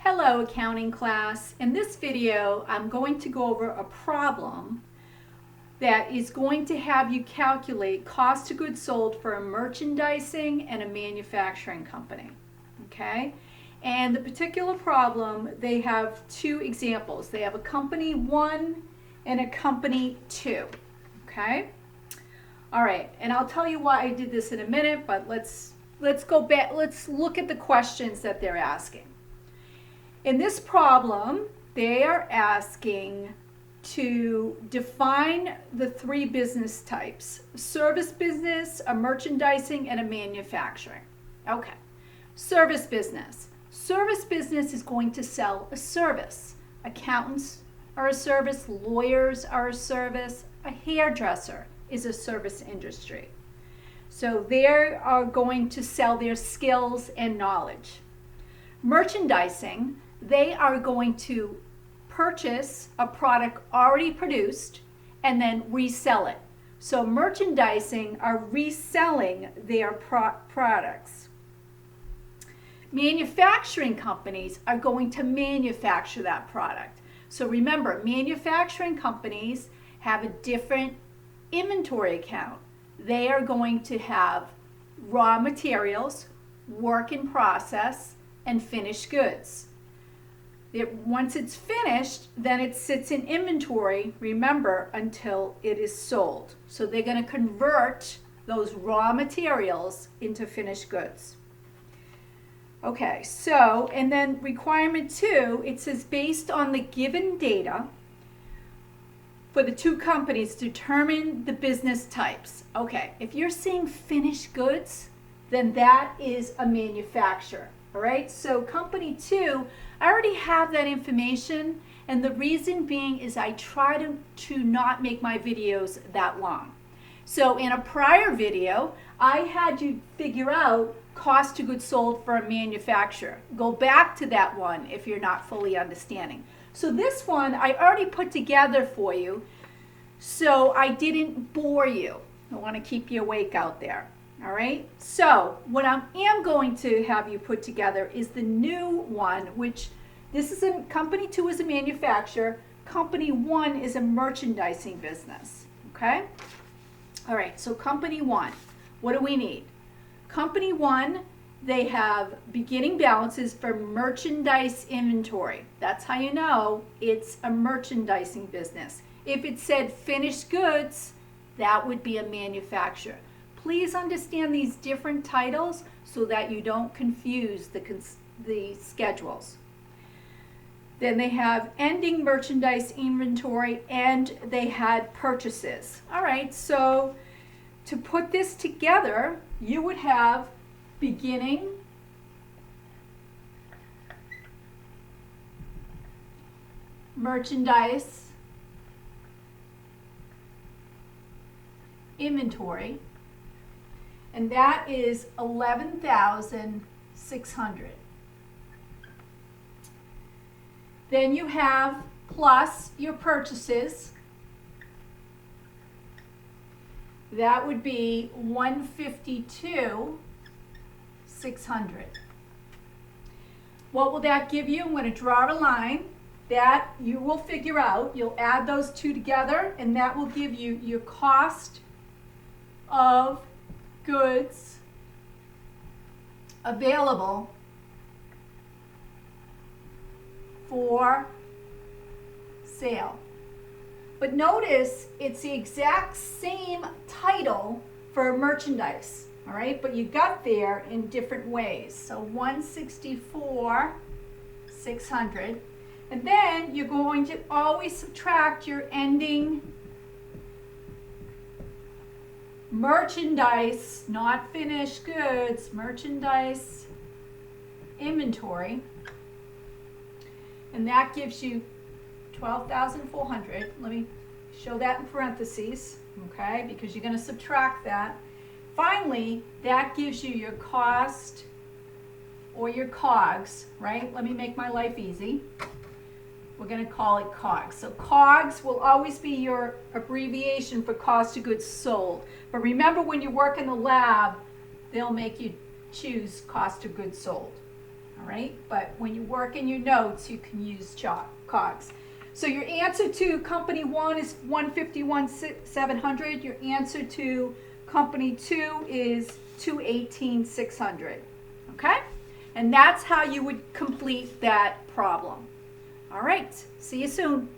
Hello accounting class. In this video I'm going to go over a problem that is going to have you calculate cost of goods sold for a merchandising and a manufacturing company. Okay? And the particular problem, they have two examples. They have a company 1 and a company 2. Okay? All right, and I'll tell you why I did this in a minute, but let's go back. Let's look at the questions that they're asking. In this problem, they are asking to define the three business types: a service business, a merchandising, and a manufacturing. Okay, service business. Service business is going to sell a service. Accountants are a service, lawyers are a service, a hairdresser is a service industry. So they are going to sell their skills and knowledge. Merchandising, they are going to purchase a product already produced and then resell it. So merchandising are reselling their products. Manufacturing companies are going to manufacture that product. So remember, manufacturing companies have a different inventory account. They are going to have raw materials, work in process, and finished goods. Once it's finished, then it sits in inventory, remember, until it is sold. So they're going to convert those raw materials into finished goods. Okay, so, and then requirement 2, it says based on the given data for the two companies, determine the business types. Okay, if you're seeing finished goods, then that is a manufacturer. All right, so company 2, I already have that information, and the reason being is I try to not make my videos that long. So in a prior video, I had you figure out cost of goods sold for a manufacturer. Go back to that one if you're not fully understanding. So this one I already put together for you, so I didn't bore you. I want to keep you awake out there. All right, so what I am going to have you put together is the new one, which this is a company 2 is a manufacturer, company 1 is a merchandising business. Okay, all right, so company 1, what do we need? Company 1, they have beginning balances for merchandise inventory. That's how you know it's a merchandising business. If it said finished goods, that would be a manufacturer. Please understand these different titles so that you don't confuse the schedules. Then they have ending merchandise inventory, and they had purchases. All right, so to put this together, you would have beginning merchandise inventory, and that is 11,600. Then you have plus your purchases. That would be 152,600. What will that give you? I'm going to draw a line that you will figure out. You'll add those two together, and that will give you your cost of goods available for sale. But notice it's the exact same title for merchandise, all right? But you got there in different ways. So 164,600. And then you're going to always subtract your ending merchandise, not finished goods, merchandise inventory. And that gives you 12,400. Let me show that in parentheses, okay, because you're going to subtract that. Finally, that gives you your cost or your COGS, right? Let me make my life easy. We're going to call it COGS. So COGS will always be your abbreviation for cost of goods sold. But remember, when you work in the lab, they'll make you choose cost of goods sold. All right, but when you work in your notes, you can use COGS. So your answer to company 1 is 151,700. Your answer to company 2 is 218,600. Okay? And that's how you would complete that problem. All right, see you soon.